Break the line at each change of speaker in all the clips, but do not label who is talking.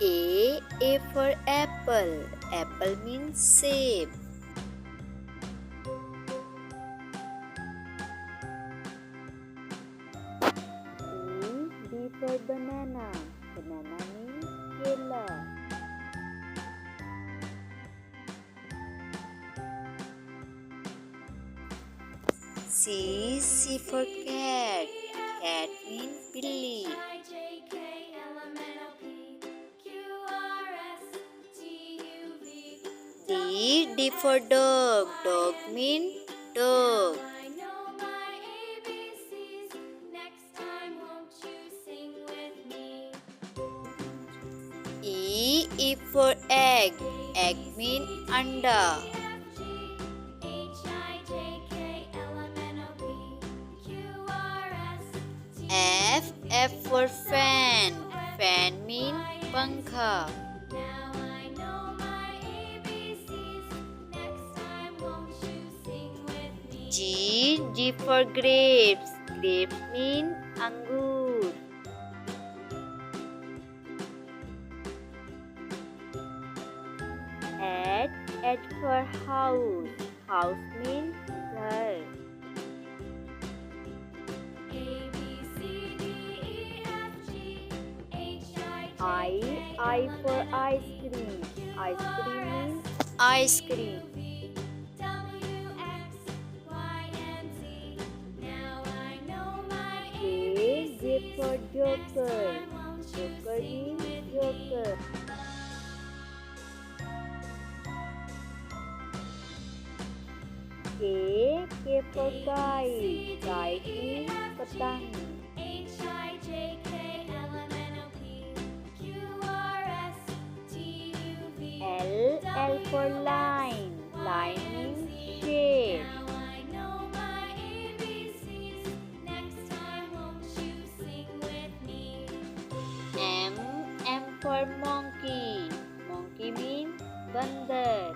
A for apple. Apple means save. B for banana. Banana means kela. C for cat. Cat means billy. D for dog. Dog means dog. E for egg. Egg means anda. F for fan. Fan means pankha. G for grapes. Grapes mean angur. H for house. House means ghar. I for ice cream. Ice cream means ice cream. J for joker. Joker means joker. K for kite. Kite means patang. L for line. Line means shape. M for monkey. Monkey means bandar.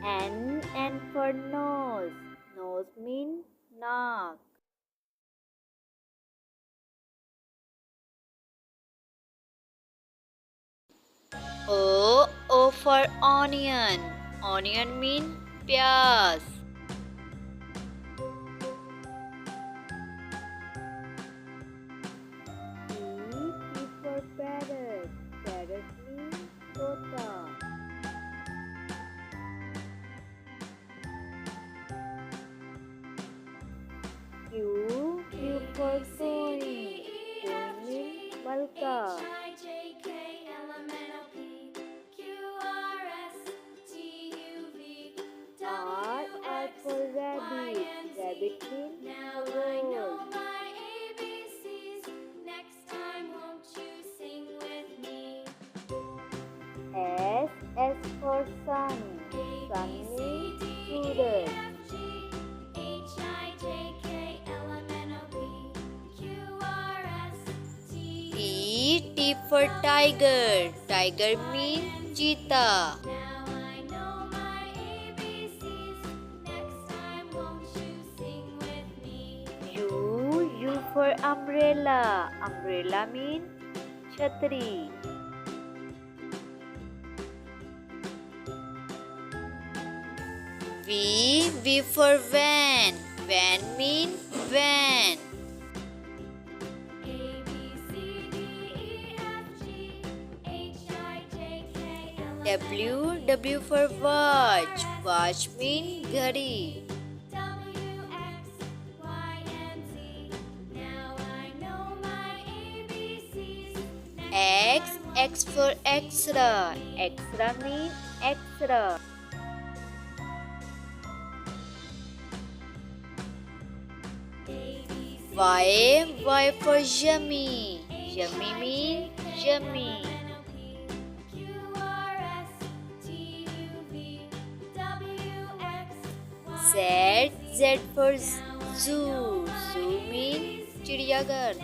N for nose. Nose means naak. O for onion. Onion means pyaz. P for parrot. Parrot means tota. Q for coin. Coin means malka. R for rabbit. Rabbit means roll. S for sun. Sun means student. T for tiger. Tiger means cheetah. U for umbrella. Umbrella means chhatri. V for van. Van means van. W for watch. Watch means ghadi. X for extra. Extra means extra. Y for yummy. Yummy means yummy. Z for zoo. Zoo means चिड़ियाघर.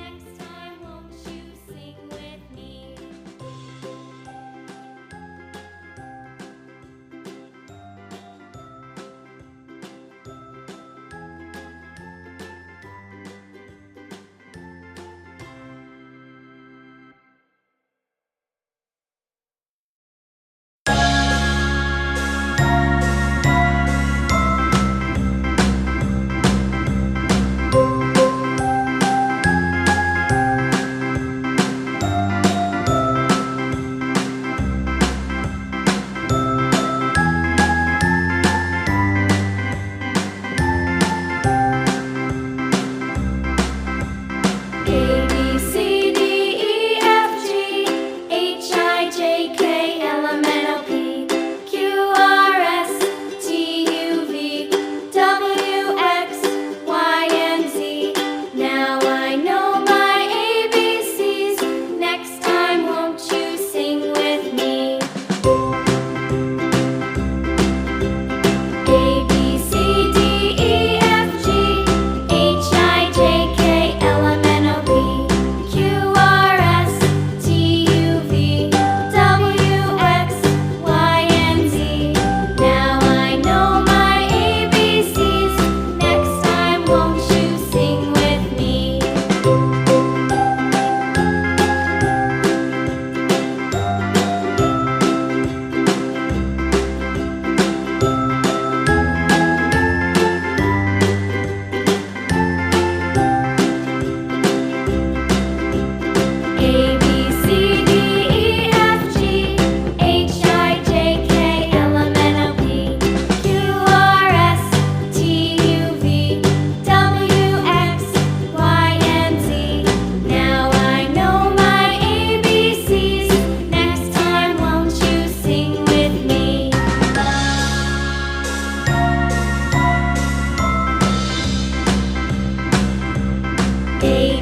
A